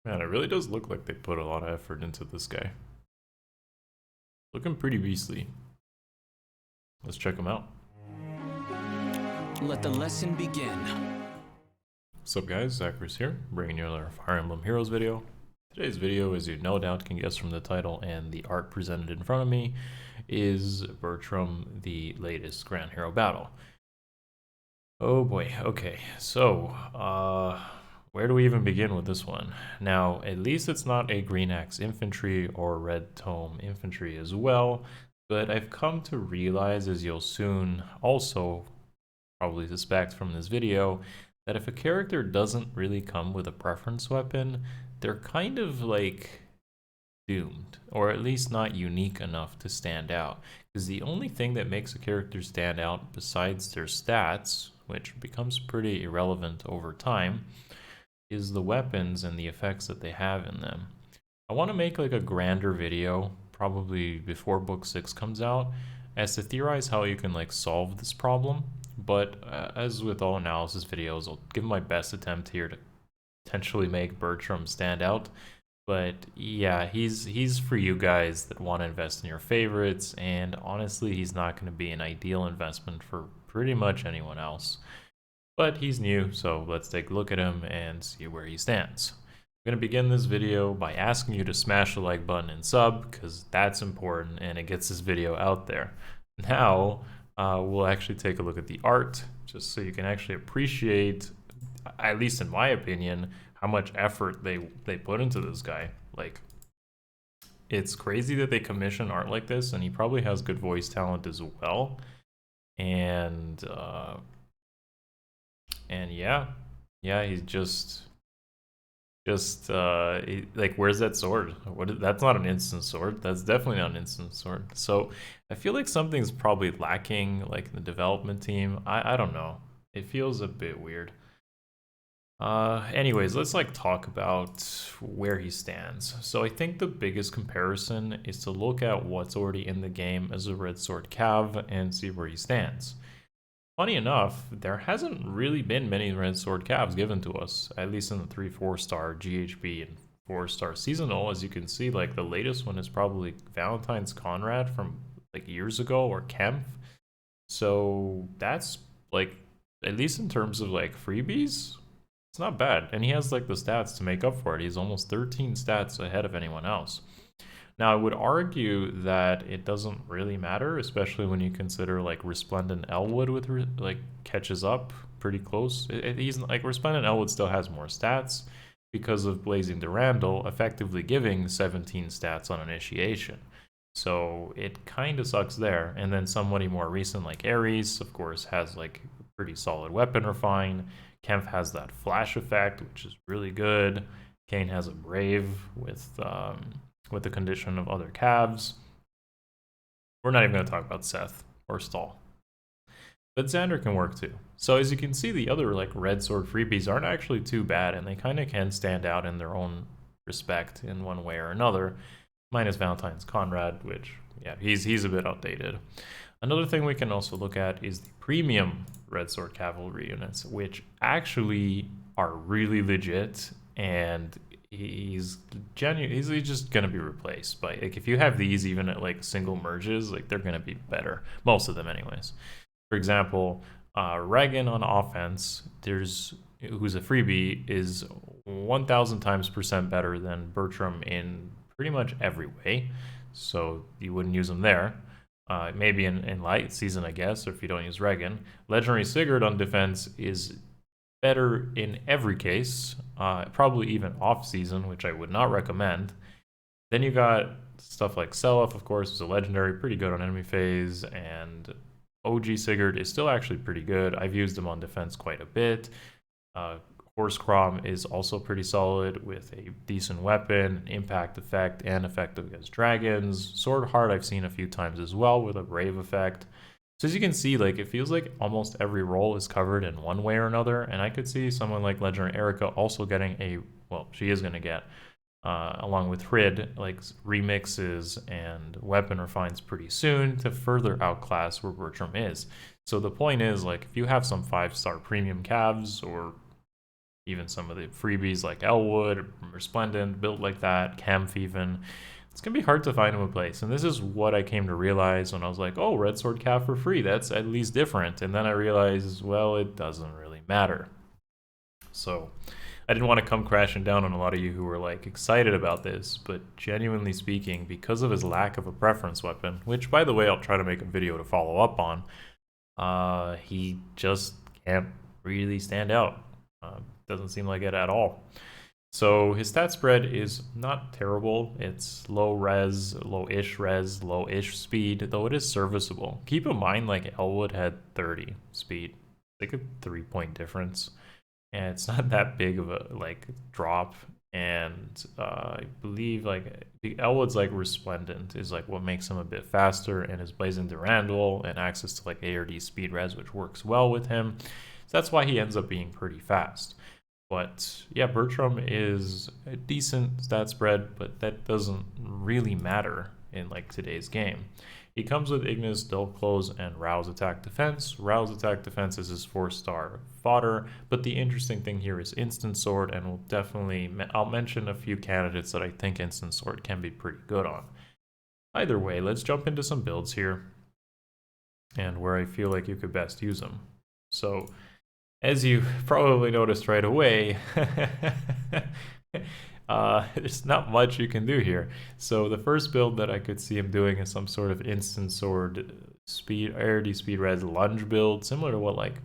Man, it really does look like they put a lot of effort into this guy. Looking pretty beastly. Let's check him out. Let the lesson begin. What's up guys, Akariss here, bringing you another Fire Emblem Heroes video. Today's video, as you no doubt can guess from the title and the art presented in front of me, is Bertram, the latest Grand Hero battle. Oh boy, okay, so, where do we even begin with this one? Now, at least it's not a Green Axe Infantry or Red Tome Infantry as well, but I've come to realize, as you'll soon also probably suspect from this video, that if a character doesn't really come with a preference weapon, they're kind of like doomed, or at least not unique enough to stand out. Because the only thing that makes a character stand out besides their stats, which becomes pretty irrelevant over time, is the weapons and the effects that they have in them. I want to make like a grander video, probably before book 6 comes out, as to theorize how you can like solve this problem. But as with all analysis videos, I'll give my best attempt here to potentially make Bertram stand out. But yeah, he's for you guys that want to invest in your favorites, and honestly, he's not going to be an ideal investment for pretty much anyone else. But he's new, so let's take a look at him and see where he stands. I'm going to begin this video by asking you to smash the like button and sub, because that's important and it gets this video out there. Now, we'll actually take a look at the art, just so you can actually appreciate, at least in my opinion, how much effort they put into this guy. Like, it's crazy that they commission art like this, and he probably has good voice talent as well. And yeah, he's just like, where's that sword? That's not an instant sword. That's definitely not an instant sword. So I feel like something's probably lacking, like in the development team. I don't know. It feels a bit weird. Anyways, let's like talk about where he stands. So I think the biggest comparison is to look at what's already in the game as a Red Sword Cav and see where he stands. Funny enough, there hasn't really been many Red Sword Cavs given to us, at least in the 3-4 star GHB and 4-star seasonal. As you can see, like the latest one is probably Valentine's Conrad from like years ago, or Kempf. So that's like, at least in terms of like freebies, it's not bad. And he has like the stats to make up for it. He's almost 13 stats ahead of anyone else. Now, I would argue that it doesn't really matter, especially when you consider like Resplendent Elwood with like catches up pretty close. He's like, Resplendent Elwood still has more stats because of Blazing Durandal effectively giving 17 stats on initiation. So it kind of sucks there. And then somebody more recent like Ares, of course, has like a pretty solid weapon refine. Kempf has that flash effect, which is really good. Kane has a Brave with the condition of other calves. We're not even going to talk about Seth or Stall. But Xander can work too. So as you can see, the other like Red Sword freebies aren't actually too bad, and they kind of can stand out in their own respect in one way or another. Minus Valentine's Conrad, which, yeah, he's a bit outdated. Another thing we can also look at is the premium Red Sword Cavalry units, which actually are really legit, and he's just gonna be replaced by, like, if you have these even at like single merges, like they're gonna be better, most of them anyways. For example, Regan on offense, who's a freebie, is 1,000 times percent better than Bertram in pretty much every way, so you wouldn't use him there. Maybe in light season, I guess, or if you don't use Regan. Legendary Sigurd on defense is better in every case, probably even off season, which I would not recommend. Then you got stuff like Selef, of course, is a legendary, pretty good on enemy phase, and OG Sigurd is still actually pretty good. I've used him on defense quite a bit. Horse Crom is also pretty solid with a decent weapon, impact effect, and effective against dragons. Sword Heart I've seen a few times as well with a Brave effect. So as you can see, like, it feels like almost every role is covered in one way or another, and I could see someone like Legendary Erica also getting a, well, she is going to get, along with Hrid, like remixes and weapon refines pretty soon to further outclass where Bertram is. So the point is, like, if you have some 5-star premium calves or Even some of the freebies like Elwood, Resplendent, built like that, Kemph even. It's going to be hard to find him a place. And this is what I came to realize when I was like, oh, Red Sword Cav for free. That's at least different. And then I realized, well, it doesn't really matter. So I didn't want to come crashing down on a lot of you who were like excited about this, but genuinely speaking, because of his lack of a preference weapon, which by the way, I'll try to make a video to follow up on, he just can't really stand out. Doesn't seem like it at all. So his stat spread is not terrible. It's low res, low-ish res, low-ish speed, though it is serviceable. Keep in mind, like, Elwood had 30 speed. Like a 3-point difference. And it's not that big of a, like, drop. And I believe, like, the Elwood's, like, Resplendent is, like, what makes him a bit faster, and his Blazing Durandal and access to, like, ARD speed res, which works well with him. So that's why he ends up being pretty fast. But yeah, Bertram is a decent stat spread, but that doesn't really matter in like today's game. He comes with Ignis, Dull Close, and Rouse Attack Defense. Rouse Attack Defense is his 4-star fodder, but the interesting thing here is Instant Sword, and I'll mention a few candidates that I think Instant Sword can be pretty good on. Either way, let's jump into some builds here, and where I feel like you could best use them. So, as you probably noticed right away, there's not much you can do here. So the first build that I could see him doing is some sort of Instant Sword speed, ARD speed res lunge build, similar to what like,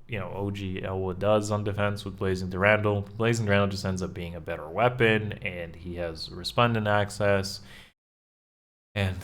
you know, OG Elwood does on defense with Blazing Durandal. Blazing Durandal just ends up being a better weapon, and he has Resplendent access. And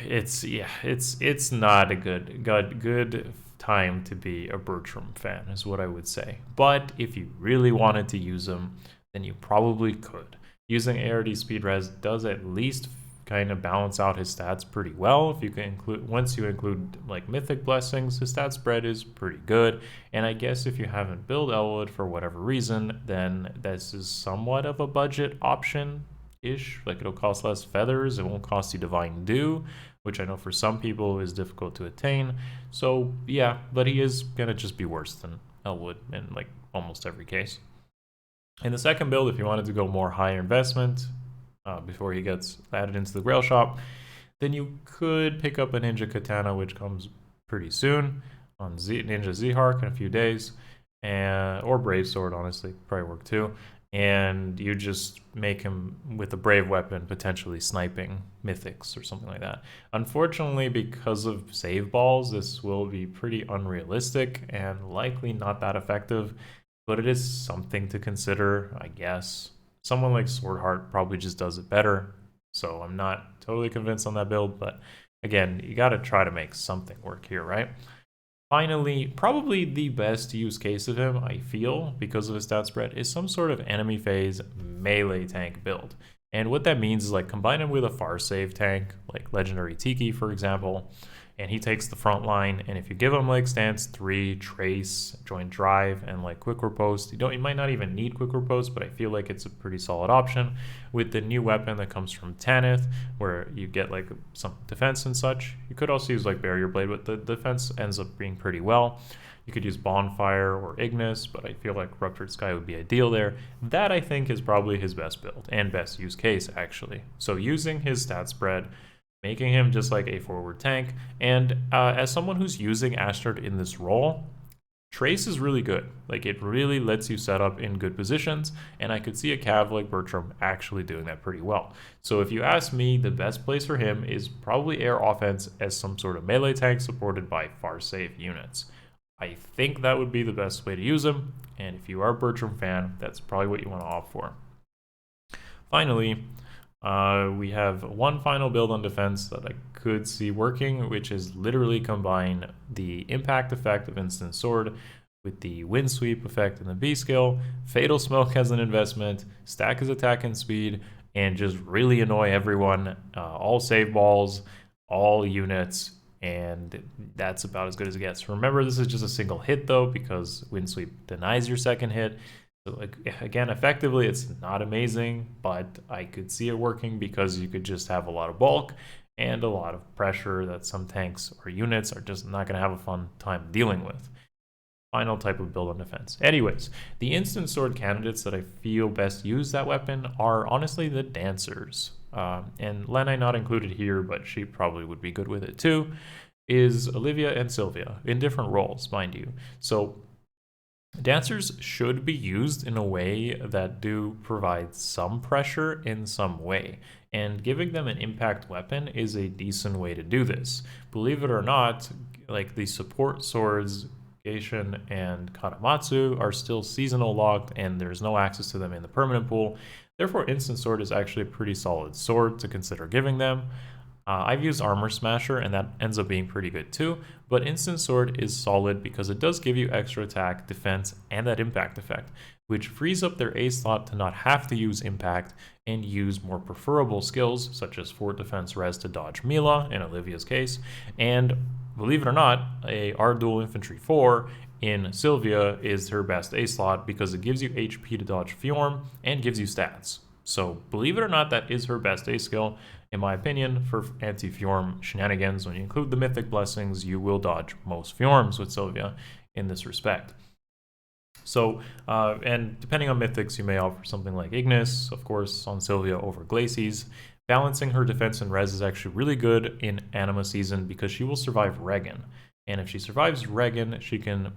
it's not a good time to be a Bertram fan, is what I would say. But if you really wanted to use him, then you probably could. Using ARD speed res does at least kind of balance out his stats pretty well. If you can include, once you include like mythic blessings, his stat spread is pretty good. And I guess if you haven't built Elwood for whatever reason, then this is somewhat of a budget option ish. Like, it'll cost less feathers, it won't cost you Divine Dew, which I know for some people is difficult to attain. So yeah, but he is gonna just be worse than Elwood in like almost every case. In the second build, if you wanted to go more higher investment before he gets added into the Grail shop, then you could pick up a Ninja Katana, which comes pretty soon on Ninja Zhark in a few days, or Brave Sword, honestly, probably work too. And you just make him with a brave weapon, potentially sniping mythics or something like that. Unfortunately, because of save balls, this will be pretty unrealistic and likely not that effective, but it is something to consider, I guess. Someone like Swordheart probably just does it better, so I'm not totally convinced on that build, but again, you gotta try to make something work here, right? Finally, probably the best use case of him, I feel, because of his stat spread, is some sort of enemy phase melee tank build. And what that means is like combine him with a far save tank, like Legendary Tiki, for example, and he takes the front line. And if you give him like stance 3, trace, joint drive, and like quick riposte, you might not even need quick riposte, but I feel like it's a pretty solid option with the new weapon that comes from Tanith, where you get like some defense and such. You could also use like Barrier Blade, but the defense ends up being pretty well. You could use Bonfire or Ignis, but I feel like Ruptured Sky would be ideal there. That I think is probably his best build and best use case actually. So using his stat spread, making him just like a forward tank, and as someone who's using Astrid in this role, Trace is really good. Like, it really lets you set up in good positions, and I could see a Cav like Bertram actually doing that pretty well. So if you ask me, the best place for him is probably air offense as some sort of melee tank supported by far save units. I think that would be the best way to use him, and if you are a Bertram fan, that's probably what you want to opt for. Finally, we have one final build on defense that I could see working, which is literally combine the impact effect of Instant Sword with the Wind Sweep effect and the B skill, Fatal Smoke as an investment, stack his attack and speed, and just really annoy everyone, all save balls, all units, and that's about as good as it gets. Remember, this is just a single hit though, because Wind Sweep denies your second hit. So like, again, effectively, it's not amazing, but I could see it working because you could just have a lot of bulk and a lot of pressure that some tanks or units are just not going to have a fun time dealing with. final type of build on defense. Anyways, the instant sword candidates that I feel best use that weapon are honestly the dancers. And Lenai not included here, but she probably would be good with it too, is Olivia and Sylvia, in different roles, mind you. So dancers should be used in a way that do provide some pressure in some way, and giving them an impact weapon is a decent way to do this. Believe it or not, like the support swords, Geishin and Katamatsu, are still seasonal locked and there's no access to them in the permanent pool. Therefore, Instant Sword is actually a pretty solid sword to consider giving them. I've used Armor Smasher and that ends up being pretty good too, but Instant Sword is solid because it does give you extra attack, defense, and that impact effect, which frees up their A slot to not have to use impact and use more preferable skills such as Fort Defense Res to dodge Mila in Olivia's case, and believe it or not, a R-Dual Infantry 4 in Sylvia is her best A slot because it gives you HP to dodge Fjorm and gives you stats. So believe it or not, that is her best A skill, in my opinion, for anti-Fjorm shenanigans. When you include the Mythic Blessings, you will dodge most Fjorms with Sylvia in this respect. So, and depending on Mythics, you may offer something like Ignis, of course, on Sylvia over Glacies. Balancing her defense and res is actually really good in Anima season because she will survive Regan. And if she survives Regan, she can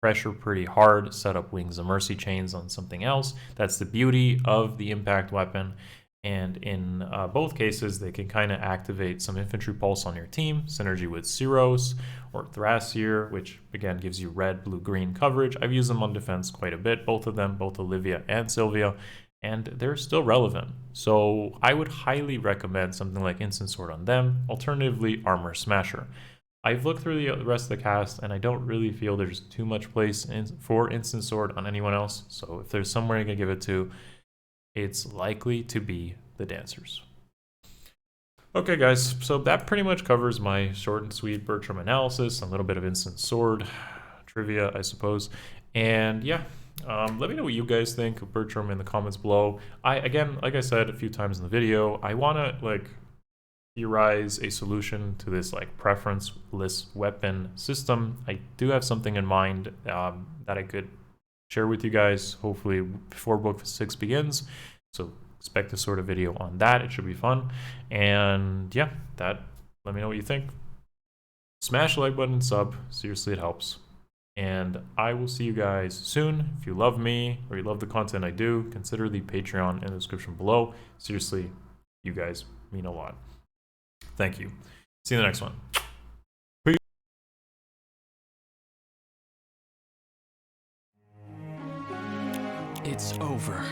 pressure pretty hard, set up Wings of Mercy chains on something else. That's the beauty of the impact weapon. And in both cases, they can kind of activate some infantry pulse on your team, synergy with Cyros or Thrasier, which again gives you red, blue, green coverage. I've used them on defense quite a bit, both of them, both Olivia and Sylvia, and they're still relevant. So I would highly recommend something like Instant Sword on them, alternatively Armor Smasher. I've looked through the rest of the cast and I don't really feel there's too much place for Instant Sword on anyone else. So if there's somewhere you can give it to, it's likely to be the dancers. Okay guys, so that pretty much covers my short and sweet Bertram analysis, a little bit of Instant Sword trivia, I suppose. And yeah, let me know what you guys think of Bertram in the comments below. Again, like I said a few times in the video, I want to theorize a solution to this preference-less weapon system. I do have something in mind that I could share with you guys, hopefully before Book 6 begins. So expect a sort of video on that. It should be fun. And yeah, let me know what you think. Smash the like button and sub. Seriously, it helps. And I will see you guys soon. If you love me or you love the content I do, consider the Patreon in the description below. Seriously, you guys mean a lot. Thank you. See you in the next one. Peace. It's over.